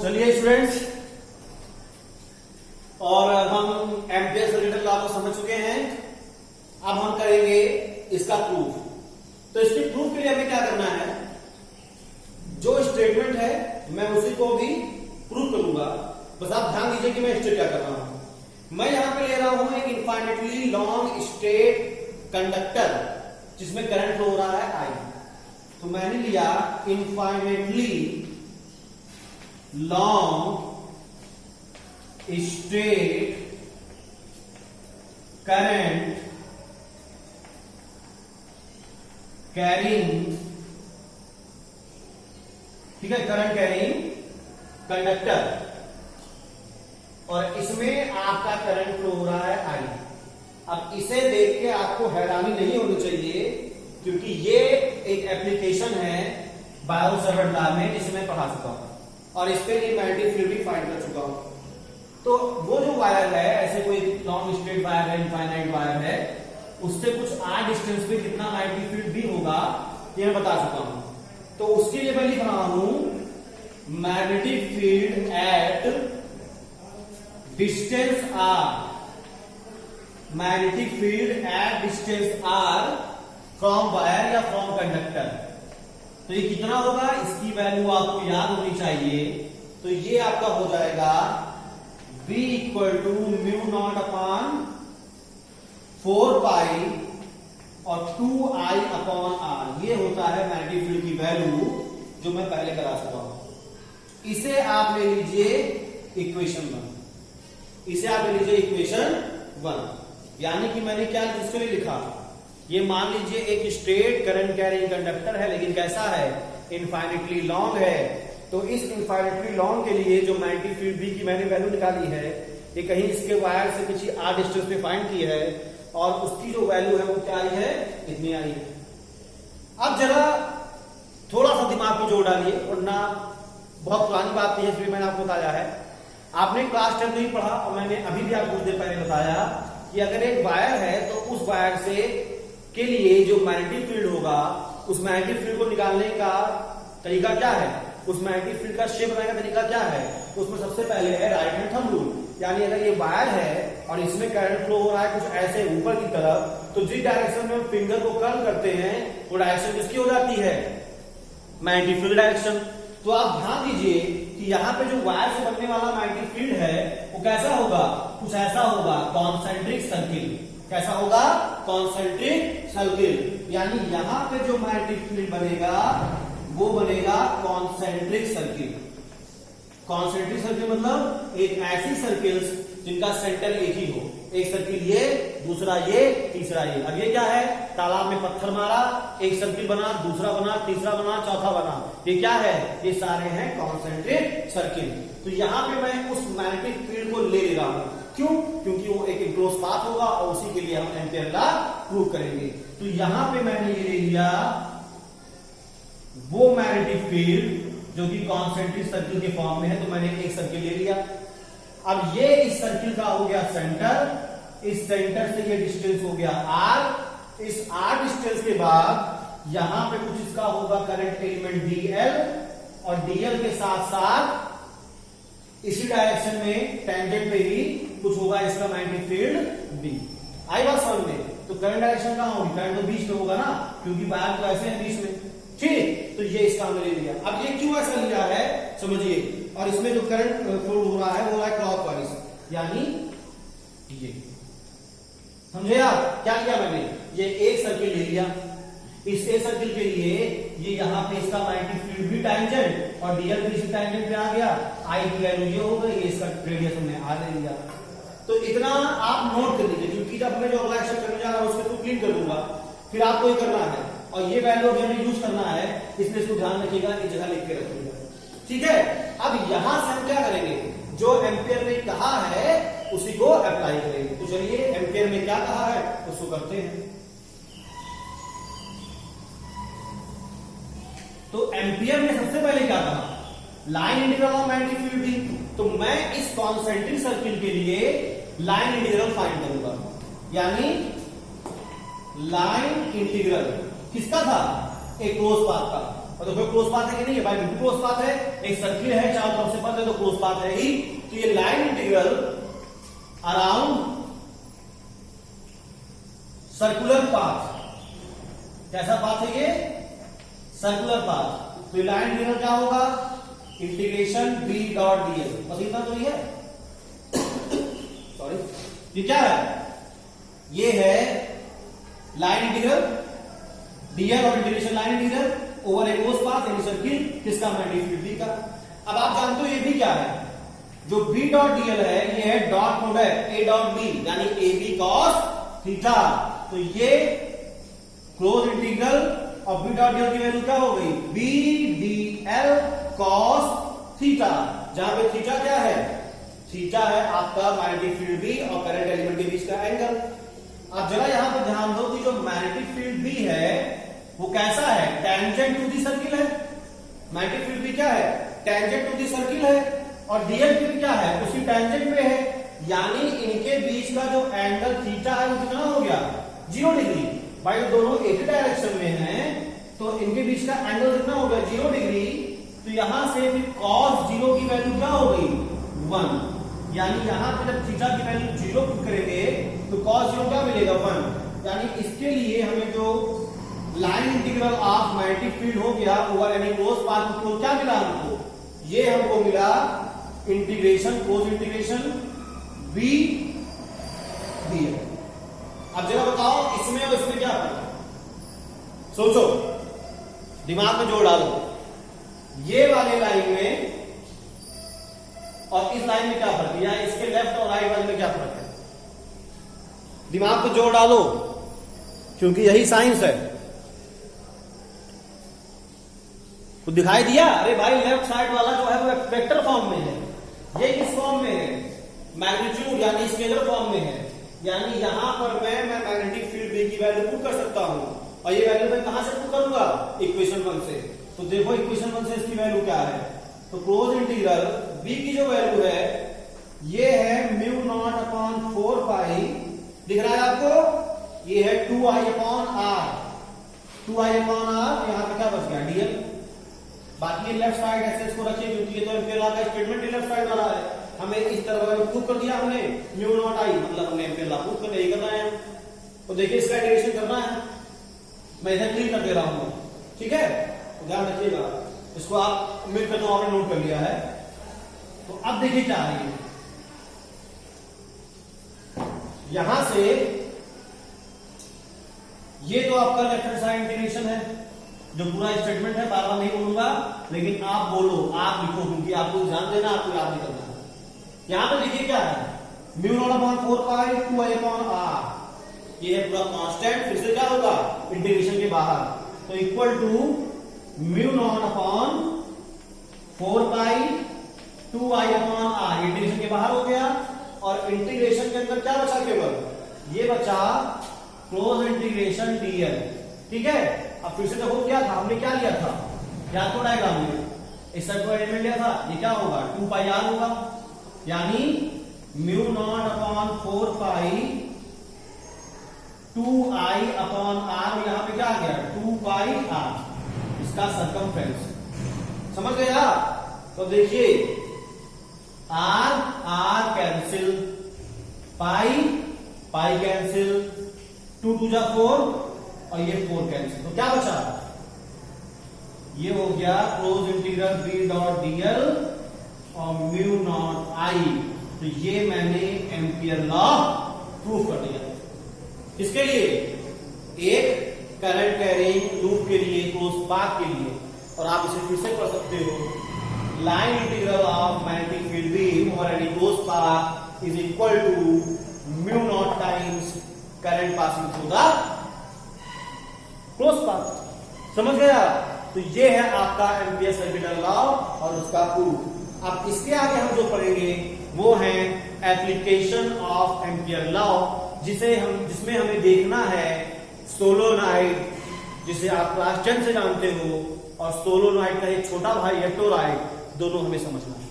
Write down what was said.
चलिए स्टूडेंट्स, और हम एम्पियर सर्किट लॉ को समझ चुके हैं। अब हम करेंगे इसका प्रूफ। तो इसके प्रूफ के लिए हमें क्या करना है, जो स्टेटमेंट है मैं उसी को भी प्रूफ करूंगा। बस आप ध्यान दीजिए कि मैं स्टेट क्या कर रहा हूं। मैं यहां पे ले रहा हूं एक इनफाइनेटली लॉन्ग स्टेट कंडक्टर जिसमें करंट फ्लो हो रहा है आई। तो मैंने लिया infinitely long state current carrying, ठीक है, करंट कैरिंग कंडक्टर, और इसमें आपका करंट फ्लो हो रहा है आई। अब इसे देख के आपको हैरानी नहीं होनी चाहिए, क्योंकि ये एक एप्लीकेशन है बायो सावर्ट लॉ में जिसे मैं पढ़ा चुका हूं, और इस पे मैग्नेटिक फील्ड भी फाइंड कर चुका हूं। तो वो जो वायर है, ऐसे कोई लॉन्ग स्ट्रेट वायर है, इनफाइनाइट वायर है, उससे कुछ आर डिस्टेंस पे कितना मैग्नेटिक फील्ड भी होगा ये मैं बता चुका हूं। तो उसके लिए मैं लिख रहा हूं magnetic field at distance R, magnetic field at distance R from wire या फ्रॉम कंडक्टर। तो ये कितना होगा, इसकी वैल्यू आपको याद होनी चाहिए। तो ये आपका हो जाएगा B equal to mu not upon 4 pi और 2I अपॉन R। ये होता है मैग्नेटिक फील्ड की वैल्यू जो मैं पहले करा चुका हूं। इसे आप ले लीजिए इक्वेशन 1, इसे आप ले लीजिए इक्वेशन 1। यानी कि मैंने क्या इसके लिए लिखा, ये मान लीजिए एक स्ट्रेट करंट कैरिंग कंडक्टर है, लेकिन कैसा है, इनफाइनेटली लॉन्ग है। तो इस इनफाइनेटली लॉन्ग के लिए जो मैग्नेटिक फील्ड B की मैंने वैल्यू निकाली है, ये कहीं इसके वायर से किसी आर डिस्टेंस पे फाइंड की है, और उसकी जो वैल्यू है वो क्या आई है, इतनी आई है। अब जरा थोड़ा सा दिमाग में जोड़ डालिए, वरना बहुत पुरानी बात नहीं है, इसलिए मैंने आपको बताया है। आपने क्लास 10 नहीं पढ़ा, और मैंने अभी भी आपको कुछ देर पहले बताया कि अगर एक वायर है तो उस वायर से के लिए जो मैग्नेटिक फील्ड होगा, उस मैग्नेटिक फील्ड को निकालने का तरीका क्या है, उस मैग्नेटिक फील्ड का शेप बनाने का तरीका क्या है। तो उसमें सबसे पहले है राइट हैंड थंब रूल। यानी अगर ये वायर है और इसमें करंट फ्लो हो रहा है कुछ ऐसे ऊपर की तरफ, तो जिस डायरेक्शन में फिंगर को कर्ल करते हैं वो डायरेक्शन किसकी हो जाती है, मैग्नेटिक फील्ड डायरेक्शन। तो आप ध्यान दीजिए कि यहाँ पे जो वायर से बनने वाला मैग्नेटिक फील्ड है वो कैसा होगा, कुछ ऐसा होगा, कॉन्सेंट्रिक सर्किल। कैसा होगा, कॉन्सेंट्रिक सर्किल। यानी यहाँ पे जो मैग्नेटिक फील्ड बनेगा वो बनेगा कॉन्सेंट्रिक सर्किल। कॉन्सेंट्रिक सर्किल मतलब एक ऐसी सर्किल्स जिनका सेंटर एक ही हो। एक सर्किल ये, दूसरा ये, तीसरा ये। अब ये क्या है, तालाब में पत्थर मारा, एक सर्किल बना, दूसरा बना, तीसरा बना, चौथा बना। ये क्या है, ये सारे हैं कॉन्सेंट्रिक सर्किल। तो यहाँ पे मैं उस मैग्नेटिक फील्ड को ले रहा हूं। क्यों, क्योंकि वो एक इनक्लोज पाथ होगा, और उसी के लिए हम एम्पियर लॉ प्रूव करेंगे। तो यहां पे मैंने ये ले लिया वो मैग्नेटिक फील्ड जो कि कॉन्सेंट्रिक सर्किल के फॉर्म में है। तो मैंने एक सर्किल ले लिया। अब ये इस सर्किल का हो गया सेंटर, इस सेंटर से ये डिस्टेंस हो गया R। इस R डिस्टेंस के बाद यहां पे कुछ इसका होगा करंट एलिमेंट DL, और DL के साथ साथ इसी डायरेक्शन में टेंजेंट पे ही कुछ होगा इसका मैग्नेटिक फील्ड B। आई बात समझ में। तो करंट डायरेक्शन कहां होगी, करंट तो बीच में होगा ना, क्योंकि वायर तो ऐसे है बीच में। ठीक, तो ये इसका हमने ले लिया। अब ये क्यों ऐसा लिया है समझिए, और इसमें जो करंट फ्लो हो रहा है वो है क्लॉकवाइज, यानी ये। समझे आप, क्या किया मैंने, ये एक सर्किल ले लिया। इस एक सर्किल के लिए ये यहाँ पे इसका मैग्नेटिक फील्ड भी टैंजेंट, और डीएल भी इसी टैंजेंट पे आ गया। आई की वैल्यू ये हो गई, इसका रेडियस हमने आर ले लिया। तो इतना आप नोट कर लीजिए, क्योंकि जब मैं जो अगला एक्शन करने जा रहा हूं उसके थ्रू क्लीन कर दूंगा, फिर आपको ये करना है। और ये वैल्यू अभी हमें यूज करना है, इसलिए इसको ध्यान रखिएगा, इस जगह लिख के रखिएगा। ठीक है, अब यहां से हम क्या करेंगे, जो एम्पियर ने कहा है उसी को अप्लाई करेंगे। तो चलिए एम्पियर में क्या कहा है उसको करते हैं। तो एम्पियर ने सबसे पहले क्या कहा, line integral of magnetic field भी। तो मैं इस कॉन्सेंट्रिक सर्किल के लिए लाइन इंटीग्रल फाइंड करूंगा, यानी लाइन इंटीग्रल किसका था, एक क्लोज पाथ का। और तो क्लोज पाथ है कि नहीं है भाई, बिल्कुल क्लोज पाथ है, एक सर्किल है चारों तरफ से बंद है तो क्लोज पाथ है ही। तो ये line integral around circular path, कैसा पाथ है ये, सर्कुलर पाथ। तो लाइन इंटीग्रल क्या होगा, इंटीग्रेशन b डॉट dl, बस इतना तो ही है। सॉरी, ये क्या है, ये है लाइन इंटीग्रल dl और इंटीग्रेशन लाइन इंटीग्रल ओवर ए क्लोज पाथ यानी सर्किल, किसका, मैग्नेटिक फील्ड b का। अब आप जानते हो ये भी क्या है, जो b डॉट dl है ये है dot product a dot b यानी ab cos थीटा। तो ये क्लोज इंटीग्रल और b डॉट dl की वैल्यू क्या हो गई, b dl cos थीटा, जहां पे थीटा क्या है, थीटा है आपका मैग्नेटिक फील्ड b और करंट एलिमेंट के बीच का एंगल। अब जरा यहां पर ध्यान दो कि जो मैग्नेटिक फील्ड b है वो कैसा है, टेंजेंट टू दी सर्किल है। मैग्नेटिक फील्ड b क्या है, टेंजेंट टू दी सर्किल है, और डीएल फील्ड क्या है, उसी टेंजेंट पे है, यानी इनके बीच का जो एंगल थीटा है वो कितना हो गया, 0 डिग्री। भाई तो दोनों एक ही डायरेक्शन में हैं तो इनके बीच का एंगल कितना हो गया, 0 डिग्री। तो यहां से फिर cos 0 की वैल्यू क्या हो गई, 1, यानी यहां पे जब थीटा की वैल्यू 0 पुट करेंगे तो cos 0 क्या मिलेगा, 1। यानी इसके लिए हमें जो line integral of magnetic field हो गया ओवर यानी क्लोज पाथ को क्या मिला हमको, ये हमको मिला integration, close integration b dl। अब जरा बताओ इसमें और इसमें क्या फर्क है, सोचो, दिमाग में जोड़ डालो, ये वाले लाइन में और इस लाइन में क्या फर्क है, या इसके लेफ्ट और राइट वाले में क्या फर्क है, दिमाग को जोड़ डालो क्योंकि यही साइंस है। तो दिखाई दिया, अरे भाई लेफ्ट साइड वाला जो है वो वेक्टर फॉर्म में है, ये किस फॉर्म में है, मैग्नीट्यूड यानी स्केलर फॉर्म में है, यानी यहां पर मैं मैग्नेटिक फील्ड b की वैल्यू पुट कर सकता हूं, और ये वैल्यू मैं कहां से पुट करूंगा, इक्वेशन 1 से। तो देखो इक्वेशन 1 से इसकी वैल्यू क्या है, तो क्लोज इंटीग्रल b की जो वैल्यू है ये है म्यू नॉट अपॉन 4 पाई, दिख रहा है आपको, ये है 2i upon r, 2i upon r, यहां पे क्या बच गया, dl। बाकी ये लेफ्ट साइड ऐसे इसको रखिए क्योंकि ये तो एम्पियर लॉ का स्टेटमेंट ही लेफ्ट साइड वाला है, हमें इस तरह का प्रूव कर दिया हमने, म्यू नॉट आई मतलब हमने एम्पियर लॉ प्रूव करना, यही करना है। तो देखिए इसका इंटीग्रेशन करना है, मैं इधर क्लीन कर दे रहा हूं, ठीक है, तो ध्यान रखिएगा, इसको आप उम्मीद करता हूं आपने नोट कर लिया है। तो अब देखिए क्या है, यहां से ये तो आपका लेफ्ट हैंड साइड इंटीग्रेशन है, जो पूरा स्टेटमेंट है, बार बार नहीं बोलूंगा, लेकिन आप बोलो, आप लिखो, क्योंकि आपको ध्यान देना, आपको याद नहीं करना है। यहां पे देखिए क्या है, mu not upon 4 pi 2i upon r, ये है पूरा कांस्टेंट, फिर से क्या होगा, इंटीग्रेशन के बाहर, तो equal to mu not upon 4 pi 2i upon r, integration के बाहर हो गया, और इंटीग्रेशन के अंदर क्या बचा, केवल ये बचा क्लोज इंटीग्रेशन dl, ठीक है। अब फिर से देखो क्या था, हमने क्या लिया था, याद तो डायग्राम में इस साइड को एलिमेंट लिया था, ये क्या होगा, 2 पाई r होगा, यानी mu not upon 4 pi 2i upon r, यहां पे क्या आ गया, 2 पाई r, इसका सरकमफ्रेंस, समझ गया। तो देखिए r कैंसिल, पाई कैंसिल, 2 2 जा 4 और ये 4 कैंसिल, तो क्या बचा, ये हो गया close integral b dot dl और म्यू नॉट आई। तो ये मैंने एम्पियर लॉ प्रूफ कर दिया। किसके लिए, एक करंट कैरिंग लूप के लिए, क्लोज पाथ के लिए, और आप इसे फिर से पढ़ सकते हो, line integral of magnetic field b over any close path is equal to mu not times current passing through the close path. समझ गया, तो ये है आपका एम्पियर सर्किटल लॉ और उसका प्रूफ। अब इसके आगे हम जो पढ़ेंगे वो है एप्लीकेशन ऑफ एम्पियर लॉ, जिसमें हमें देखना है सोलोनॉइड, जिसे आप क्लास 10 से जानते हो, और सोलोनॉइड का एक छोटा भाई है टोरॉइड, दोनों हमें समझना है।